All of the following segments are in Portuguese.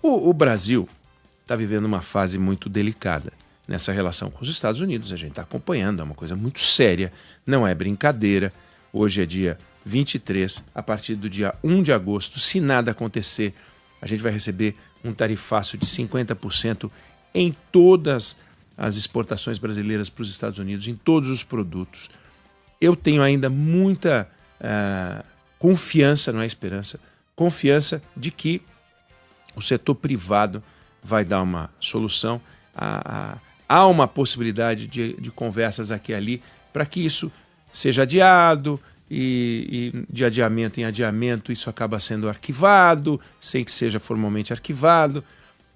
O Brasil está vivendo uma fase muito delicada nessa relação com os Estados Unidos. A gente está acompanhando, é uma coisa muito séria, não é brincadeira. Hoje é dia 23, a partir do dia 1 de agosto, se nada acontecer, a gente vai receber um tarifaço de 50% em todas as exportações brasileiras para os Estados Unidos, em todos os produtos. Eu tenho ainda muita confiança, não é esperança, confiança de que o setor privado vai dar uma solução. Há uma possibilidade de conversas aqui e ali para que isso seja adiado e de adiamento em adiamento isso acaba sendo arquivado, sem que seja formalmente arquivado.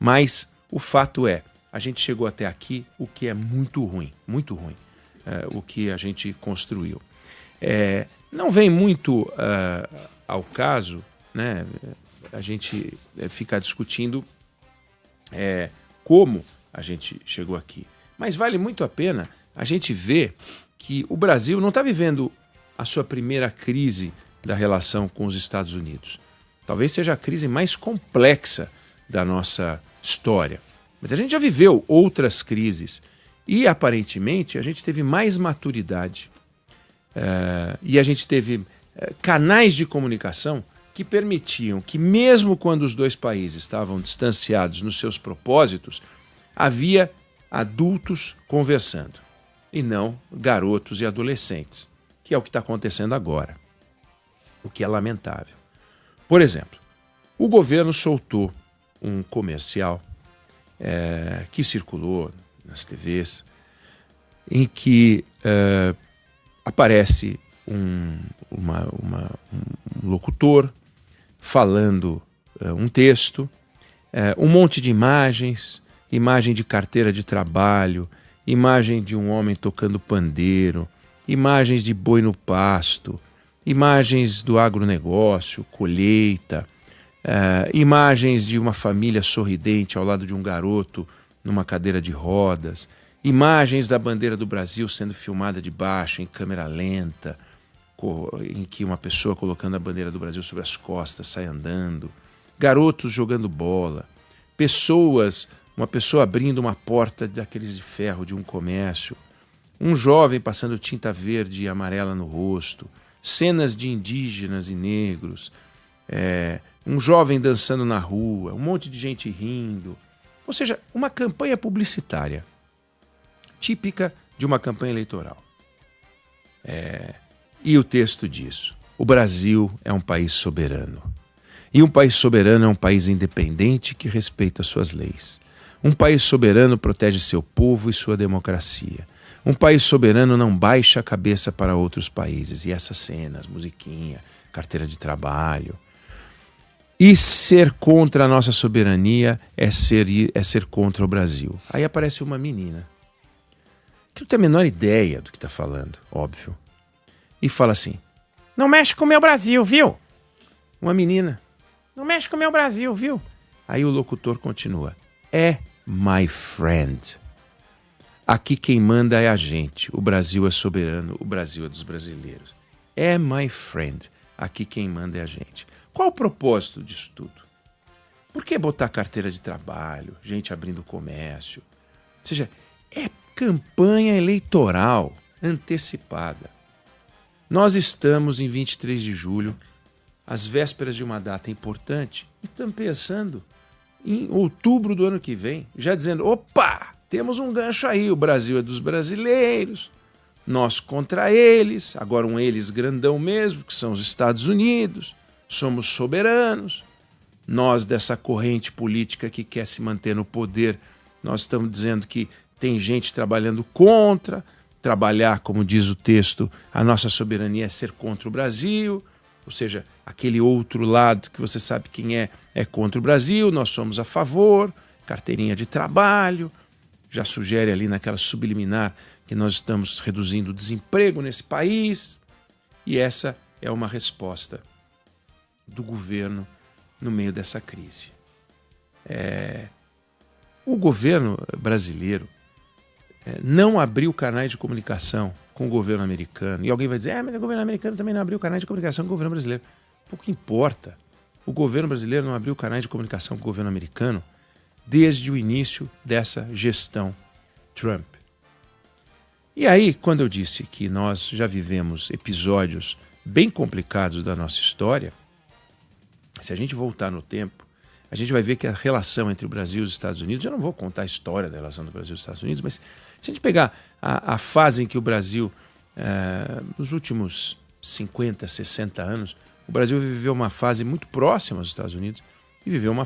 Mas o fato é, a gente chegou até aqui, o que é muito ruim, o que a gente construiu. Não vem muito ao caso, né, a gente ficar discutindo como a gente chegou aqui. Mas vale muito a pena a gente ver que o Brasil não está vivendo a sua primeira crise da relação com os Estados Unidos. Talvez seja a crise mais complexa da nossa história. Mas a gente já viveu outras crises e, aparentemente, a gente teve mais maturidade e a gente teve canais de comunicação que permitiam que, mesmo quando os dois países estavam distanciados nos seus propósitos, havia adultos conversando e não garotos e adolescentes, que é o que está acontecendo agora, o que é lamentável. Por exemplo, o governo soltou um comercial que circulou nas TVs, em que aparece um locutor falando um texto, um monte de imagens, imagem de carteira de trabalho, imagem de um homem tocando pandeiro, imagens de boi no pasto, imagens do agronegócio, colheita, imagens de uma família sorridente ao lado de um garoto numa cadeira de rodas, imagens da bandeira do Brasil sendo filmada de baixo em câmera lenta, em que uma pessoa colocando a bandeira do Brasil sobre as costas sai andando, garotos jogando bola, uma pessoa abrindo uma porta daqueles de ferro de um comércio, um jovem passando tinta verde e amarela no rosto, cenas de indígenas e negros, um jovem dançando na rua, um monte de gente rindo. Ou seja, uma campanha publicitária típica de uma campanha eleitoral. E o texto diz: o Brasil é um país soberano. E um país soberano é um país independente que respeita suas leis. Um país soberano protege seu povo e sua democracia. Um país soberano não baixa a cabeça para outros países. E essas cenas, musiquinha, carteira de trabalho. E ser contra a nossa soberania é ser contra o Brasil. Aí aparece uma menina, que não tem a menor ideia do que está falando, óbvio. E fala assim: não mexe com o meu Brasil, viu? Uma menina: não mexe com o meu Brasil, viu? Aí o locutor continua: my friend. Aqui quem manda é a gente. O Brasil é soberano, o Brasil é dos brasileiros. My friend. Aqui quem manda é a gente. Qual o propósito disso tudo? Por que botar carteira de trabalho, gente abrindo comércio? Ou seja, é campanha eleitoral antecipada. Nós estamos em 23 de julho, às vésperas de uma data importante, e estamos pensando em outubro do ano que vem, já dizendo: opa, temos um gancho aí, o Brasil é dos brasileiros, nós contra eles, agora um eles grandão mesmo, que são os Estados Unidos, somos soberanos, nós dessa corrente política que quer se manter no poder, nós estamos dizendo que tem gente trabalhando contra, trabalhar, como diz o texto, a nossa soberania é ser contra o Brasil, ou seja, aquele outro lado que você sabe quem é contra o Brasil, nós somos a favor, carteirinha de trabalho, já sugere ali naquela subliminar que nós estamos reduzindo o desemprego nesse país, e essa é uma resposta do governo no meio dessa crise. O governo brasileiro não abriu canais de comunicação com o governo americano. E alguém vai dizer: mas o governo americano também não abriu canais de comunicação com o governo brasileiro. Pouco importa. o governo brasileiro não abriu canais de comunicação com o governo americano desde o início dessa gestão Trump. E aí, quando eu disse que nós já vivemos episódios bem complicados da nossa história, se a gente voltar no tempo, a gente vai ver que a relação entre o Brasil e os Estados Unidos, eu não vou contar a história da relação do Brasil e dos Estados Unidos, mas se a gente pegar a fase em que o Brasil, nos últimos 50, 60 anos, o Brasil viveu uma fase muito próxima aos Estados Unidos e viveu uma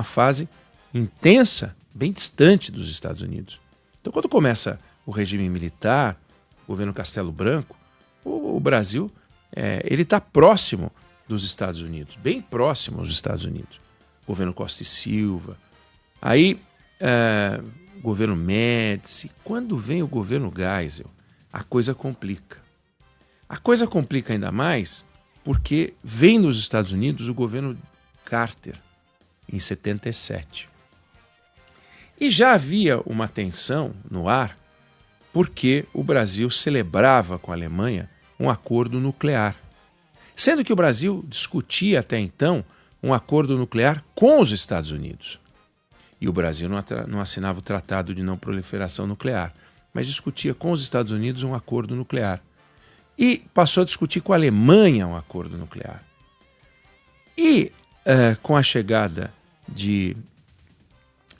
fase intensa, bem distante dos Estados Unidos. Então, quando começa o regime militar, o governo Castelo Branco, o Brasil ele está próximo dos Estados Unidos, bem próximo aos Estados Unidos. Governo Costa e Silva, aí governo Médici. Quando vem o governo Geisel, a coisa complica. A coisa complica ainda mais porque vem nos Estados Unidos o governo Carter, em 77. E já havia uma tensão no ar porque o Brasil celebrava com a Alemanha um acordo nuclear. Sendo que o Brasil discutia até então um acordo nuclear com os Estados Unidos. E o Brasil não assinava o Tratado de Não Proliferação Nuclear, mas discutia com os Estados Unidos um acordo nuclear. E passou a discutir com a Alemanha um acordo nuclear. E com a chegada de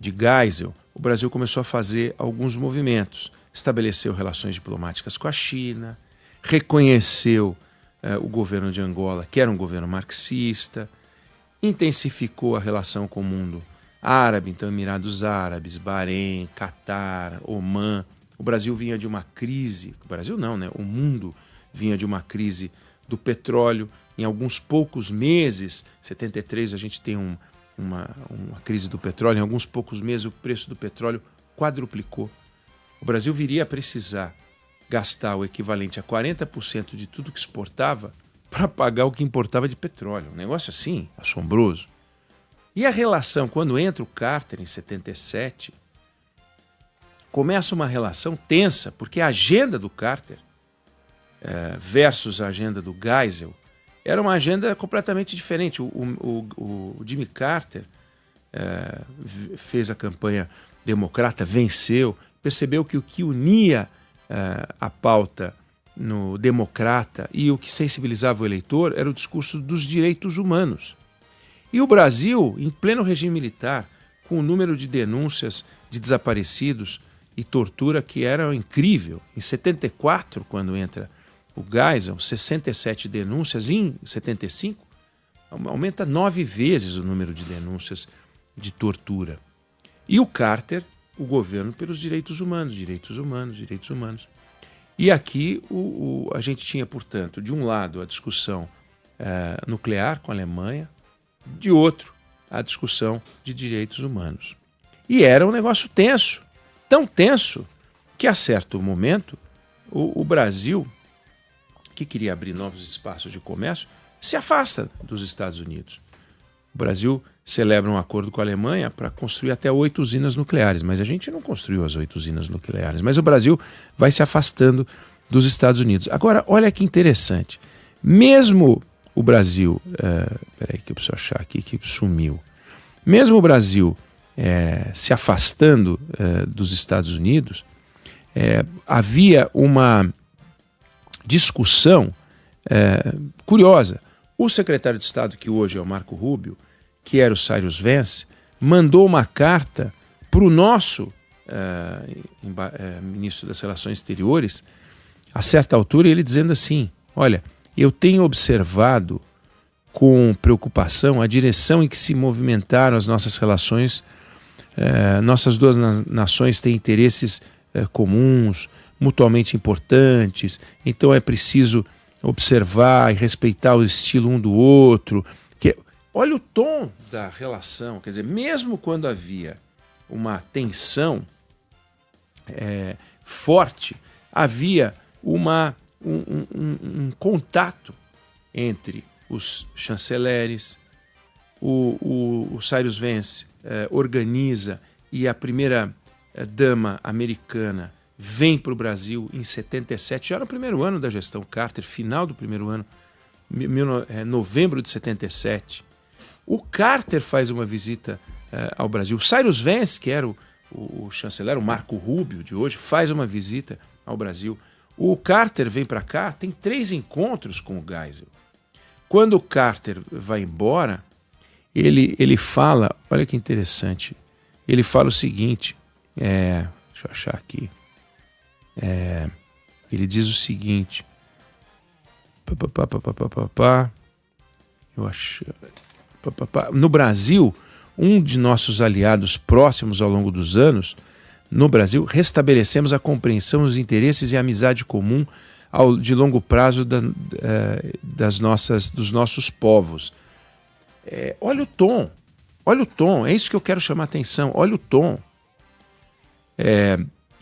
Geisel, o Brasil começou a fazer alguns movimentos. Estabeleceu relações diplomáticas com a China, reconheceu o governo de Angola, que era um governo marxista, intensificou a relação com o mundo árabe, então Emirados Árabes, Bahrein, Catar, Omã. O Brasil vinha de uma crise, o Brasil não, né? O mundo vinha de uma crise do petróleo. Em alguns poucos meses, 73 a gente tem uma crise do petróleo, em alguns poucos meses o preço do petróleo quadruplicou. O Brasil viria a precisar gastar o equivalente a 40% de tudo que exportava para pagar o que importava de petróleo. Um negócio assim, assombroso. E a relação, quando entra o Carter em 77, começa uma relação tensa, porque a agenda do Carter versus a agenda do Geisel era uma agenda completamente diferente. O Jimmy Carter fez a campanha democrata, venceu, percebeu que o que unia a pauta no democrata e o que sensibilizava o eleitor era o discurso dos direitos humanos. E o Brasil, em pleno regime militar, com o número de denúncias de desaparecidos e tortura que era incrível. Em 74, quando entra o Geisel, 67 denúncias. Em 75, aumenta 9 vezes o número de denúncias de tortura. E o Carter, o governo pelos direitos humanos, direitos humanos, direitos humanos. E aqui a gente tinha, portanto, de um lado a discussão nuclear com a Alemanha, de outro a discussão de direitos humanos. E era um negócio tenso, tão tenso que a certo momento o Brasil, que queria abrir novos espaços de comércio, se afasta dos Estados Unidos. O Brasil celebra um acordo com a Alemanha para construir até 8 usinas nucleares, mas a gente não construiu as 8 usinas nucleares. Mas o Brasil vai se afastando dos Estados Unidos. Agora, olha que interessante. Mesmo o Brasil... peraí que eu preciso achar aqui que sumiu. Mesmo o Brasil se afastando dos Estados Unidos, havia uma discussão curiosa. O secretário de Estado, que hoje é o Marco Rubio, que era o Cyrus Vance, mandou uma carta para o nosso ministro das Relações Exteriores, a certa altura, ele dizendo assim: olha, eu tenho observado com preocupação a direção em que se movimentaram as nossas relações. Nossas duas nações têm interesses comuns, mutuamente importantes, então é preciso observar e respeitar o estilo um do outro. Olha o tom da relação, quer dizer, mesmo quando havia uma tensão forte, havia um contato entre os chanceleres. O Cyrus Vance organiza, e a primeira dama americana vem para o Brasil em 77, já no primeiro ano da gestão Carter, final do primeiro ano, novembro de 77. O Carter faz uma visita ao Brasil. Cyrus Vance, que era o chanceler, o Marco Rubio de hoje, faz uma visita ao Brasil. O Carter vem para cá, tem 3 encontros com o Geisel. Quando o Carter vai embora, ele fala, olha que interessante, ele fala o seguinte, deixa eu achar aqui, ele diz o seguinte, no Brasil, um de nossos aliados próximos ao longo dos anos, no Brasil, restabelecemos a compreensão dos interesses e a amizade comum de longo prazo dos nossos povos. Olha o tom, é isso que eu quero chamar a atenção, olha o tom.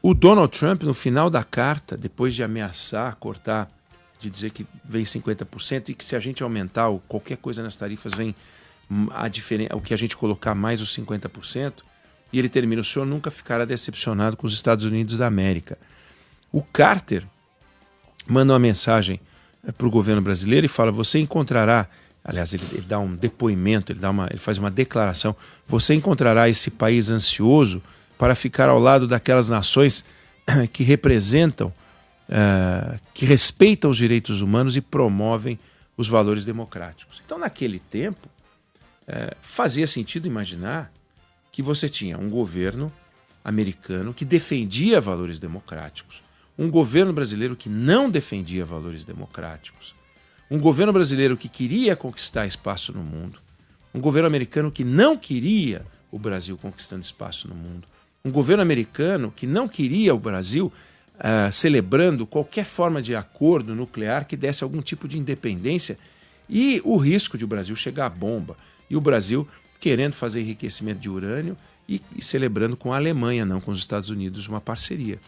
O Donald Trump, no final da carta, depois de ameaçar, cortar, de dizer que vem 50% e que se a gente aumentar qualquer coisa nas tarifas vem o que a gente colocar mais os 50%, e ele termina, o senhor nunca ficará decepcionado com os Estados Unidos da América. O Carter manda uma mensagem para o governo brasileiro e fala, você encontrará, aliás, ele dá um depoimento, ele faz uma declaração, você encontrará esse país ansioso para ficar ao lado daquelas nações que representam, que respeitam os direitos humanos e promovem os valores democráticos. Então, naquele tempo, fazia sentido imaginar que você tinha um governo americano que defendia valores democráticos, um governo brasileiro que não defendia valores democráticos, um governo brasileiro que queria conquistar espaço no mundo, um governo americano que não queria o Brasil conquistando espaço no mundo, um governo americano que não queria o Brasil celebrando qualquer forma de acordo nuclear que desse algum tipo de independência e o risco de o Brasil chegar à bomba, e o Brasil querendo fazer enriquecimento de urânio e celebrando com a Alemanha, não com os Estados Unidos, uma parceria.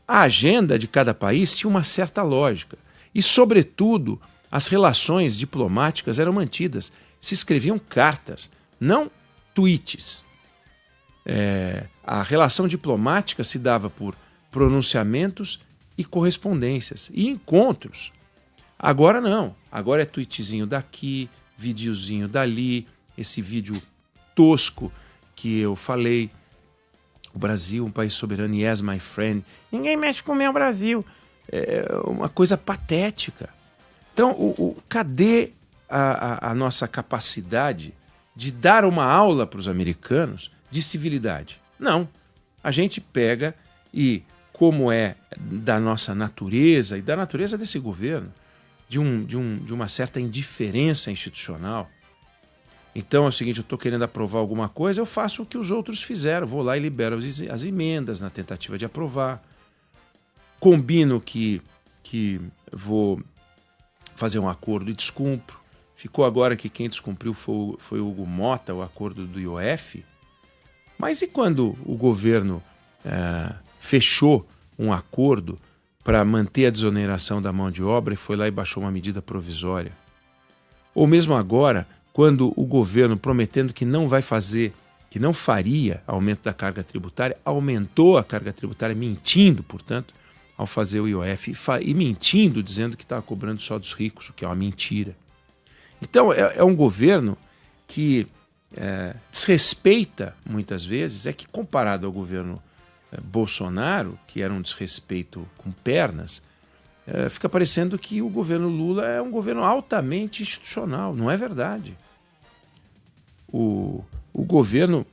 A agenda de cada país tinha uma certa lógica e, sobretudo, as relações diplomáticas eram mantidas. Se escreviam cartas, não tweets. A relação diplomática se dava por pronunciamentos e correspondências e encontros. Agora não. Agora é tweetzinho daqui, videozinho dali, esse vídeo tosco que eu falei. O Brasil, um país soberano, yes, my friend. Ninguém mexe com o meu Brasil. É uma coisa patética. Então, cadê a nossa capacidade de dar uma aula para os americanos de civilidade? Não. A gente pega e, como é da nossa natureza e da natureza desse governo, de uma certa indiferença institucional. Então é o seguinte, eu estou querendo aprovar alguma coisa, eu faço o que os outros fizeram, vou lá e libero as emendas na tentativa de aprovar. Combino que vou fazer um acordo e descumpro. Ficou agora que quem descumpriu foi o Hugo Mota, o acordo do IOF. Mas e quando o governo fechou um acordo para manter a desoneração da mão de obra e foi lá e baixou uma medida provisória? Ou mesmo agora, quando o governo, prometendo que não vai fazer, que não faria aumento da carga tributária, aumentou a carga tributária, mentindo, portanto, ao fazer o IOF, e mentindo, dizendo que estava cobrando só dos ricos, o que é uma mentira. Então, é um governo que desrespeita, muitas vezes, que comparado ao governo Bolsonaro, que era um desrespeito com pernas, fica parecendo que o governo Lula é um governo altamente institucional. Não é verdade. O governo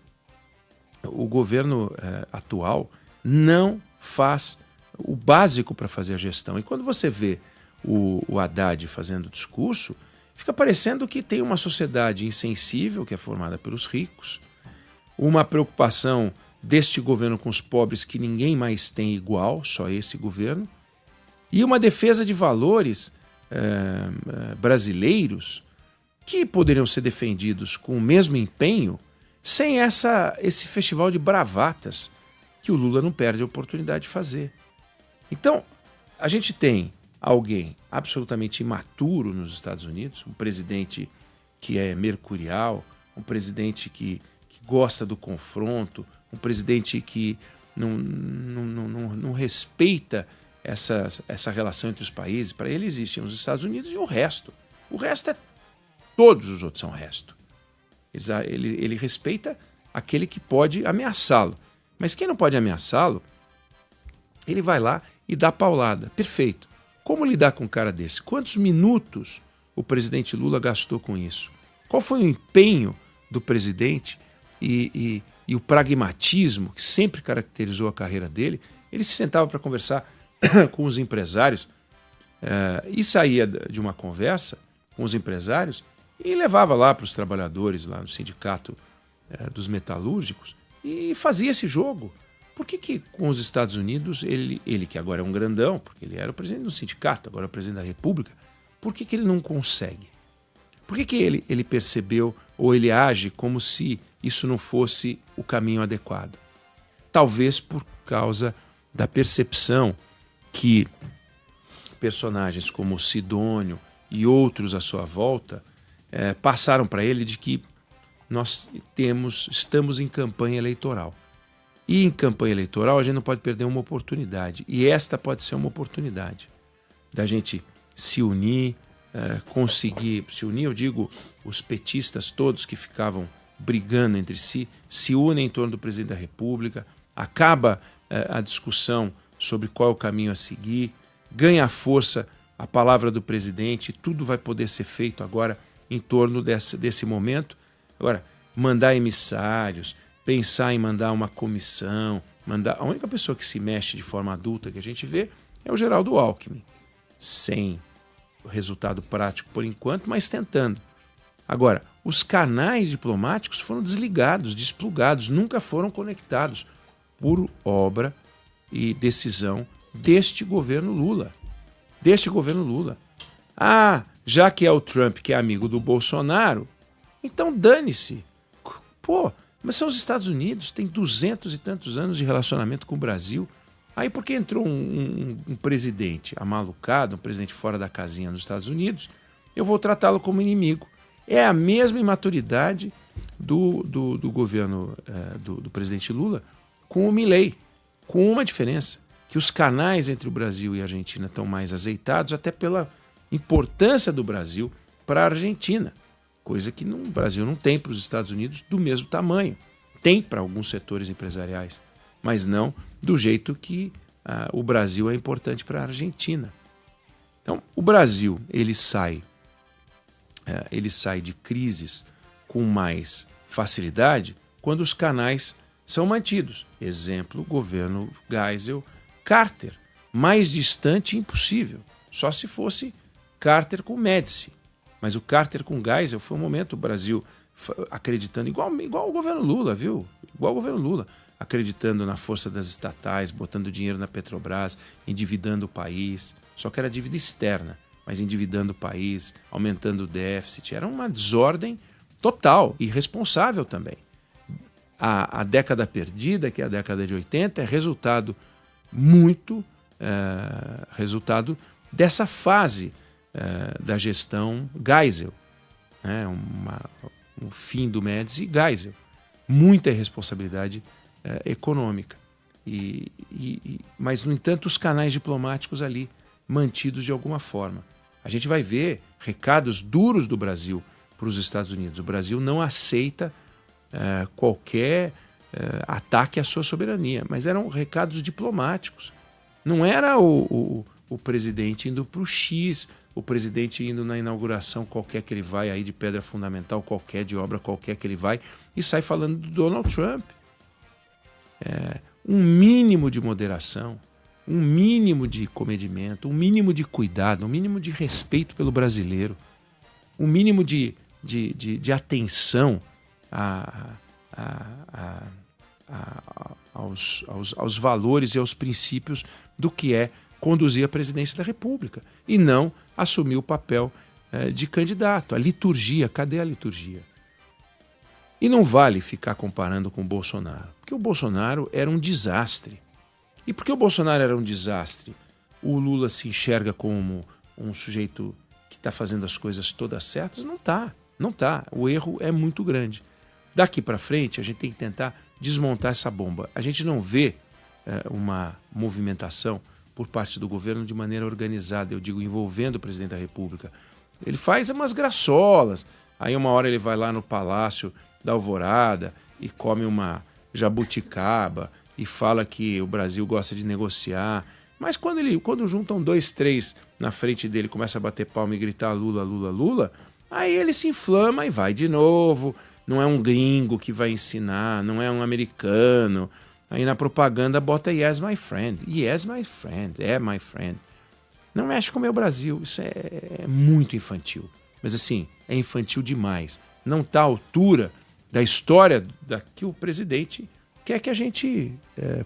atual não faz o básico para fazer a gestão. E quando você vê o Haddad fazendo discurso, fica parecendo que tem uma sociedade insensível, que é formada pelos ricos, uma preocupação deste governo com os pobres que ninguém mais tem igual, só esse governo, e uma defesa de valores brasileiros que poderiam ser defendidos com o mesmo empenho sem esse festival de bravatas que o Lula não perde a oportunidade de fazer. Então, a gente tem alguém absolutamente imaturo nos Estados Unidos, um presidente que é mercurial, um presidente que gosta do confronto, um presidente que não respeita essa relação entre os países. Para ele existem os Estados Unidos e o resto. O resto é Todos os outros são resto. Ele respeita aquele que pode ameaçá-lo. Mas quem não pode ameaçá-lo, ele vai lá e dá paulada. Perfeito. Como lidar com um cara desse? Quantos minutos o presidente Lula gastou com isso? Qual foi o empenho do presidente e o pragmatismo que sempre caracterizou a carreira dele? Ele se sentava para conversar com os empresários e saía de uma conversa com os empresários e levava lá para os trabalhadores, lá no sindicato dos metalúrgicos, e fazia esse jogo. Por que com os Estados Unidos, ele que agora é um grandão, porque ele era o presidente do sindicato, agora é o presidente da República, por que ele não consegue? Por que ele percebeu ou ele age como se isso não fosse o caminho adequado? Talvez por causa da percepção que personagens como Sidônio e outros à sua volta passaram para ele de que nós estamos em campanha eleitoral. E em campanha eleitoral a gente não pode perder uma oportunidade. E esta pode ser uma oportunidade da gente se unir, conseguir se unir. Eu digo, os petistas todos que ficavam brigando entre si, se unem em torno do presidente da República, acaba a discussão sobre qual é o caminho a seguir, ganha força a palavra do presidente, tudo vai poder ser feito agora em torno desse momento. Agora, mandar emissários, pensar em mandar uma comissão, a única pessoa que se mexe de forma adulta que a gente vê é o Geraldo Alckmin, sem resultado prático por enquanto, mas tentando. Agora, os canais diplomáticos foram desligados, desplugados, nunca foram conectados por obra e decisão deste governo Lula. Ah, já que é o Trump que é amigo do Bolsonaro, então dane-se. Pô, mas são os Estados Unidos, tem 200 e tantos anos de relacionamento com o Brasil. Aí por que entrou um presidente amalucado, um presidente fora da casinha nos Estados Unidos, eu vou tratá-lo como inimigo. É a mesma imaturidade do governo do presidente Lula com o Milei, com uma diferença, que os canais entre o Brasil e a Argentina estão mais azeitados, até pela importância do Brasil para a Argentina, coisa que no Brasil não tem para os Estados Unidos do mesmo tamanho. Tem para alguns setores empresariais, mas não do jeito que o Brasil é importante para a Argentina. Então, o Brasil ele sai de crises com mais facilidade quando os canais são mantidos. Exemplo, governo Geisel, Carter. Mais distante, impossível. Só se fosse Carter com Médici. Mas o Carter com Geisel foi um momento o Brasil acreditando, igual o governo Lula, viu? Igual o governo Lula, acreditando na força das estatais, botando dinheiro na Petrobras, endividando o país. Só que era dívida externa, mas endividando o país, aumentando o déficit. Era uma desordem total, irresponsável também. A década perdida, que é a década de 80, é resultado dessa fase da gestão Geisel. O fim do Médici e Geisel. Muita irresponsabilidade econômica. Mas, no entanto, os canais diplomáticos ali mantidos de alguma forma. A gente vai ver recados duros do Brasil para os Estados Unidos. O Brasil não aceita qualquer ataque à sua soberania, mas eram recados diplomáticos. Não era o presidente indo para o X, o presidente indo na inauguração qualquer que ele vai, aí de pedra fundamental qualquer, de obra qualquer que ele vai, e sai falando do Donald Trump. Um mínimo de moderação, um mínimo de comedimento, um mínimo de cuidado, um mínimo de respeito pelo brasileiro, um mínimo de atenção aos valores e aos princípios do que é conduzir a presidência da República e não assumir o papel de candidato. A liturgia, cadê a liturgia? E não vale ficar comparando com o Bolsonaro, porque o Bolsonaro era um desastre. E porque o Bolsonaro era um desastre, o Lula se enxerga como um sujeito que está fazendo as coisas todas certas? Não está. O erro é muito grande. Daqui para frente, a gente tem que tentar desmontar essa bomba. A gente não vê uma movimentação por parte do governo de maneira organizada, eu digo, envolvendo o presidente da República. Ele faz umas graçolas, Aí uma hora ele vai lá no Palácio da Alvorada e come uma jabuticaba e fala que o Brasil gosta de negociar. Mas quando juntam 2, 3 na frente dele, começa a bater palma e gritar Lula, Lula, Lula, aí ele se inflama e vai de novo. Não é um gringo que vai ensinar, não é um americano. Aí na propaganda bota yes, my friend. Yes, my friend. É, my friend. Não mexe com o meu Brasil. Isso é muito infantil. Mas assim, é infantil demais. Não está à altura da história que o presidente quer que a gente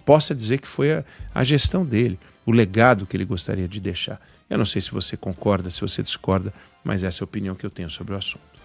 possa dizer que foi a gestão dele, o legado que ele gostaria de deixar. Eu não sei se você concorda, se você discorda, mas essa é a opinião que eu tenho sobre o assunto.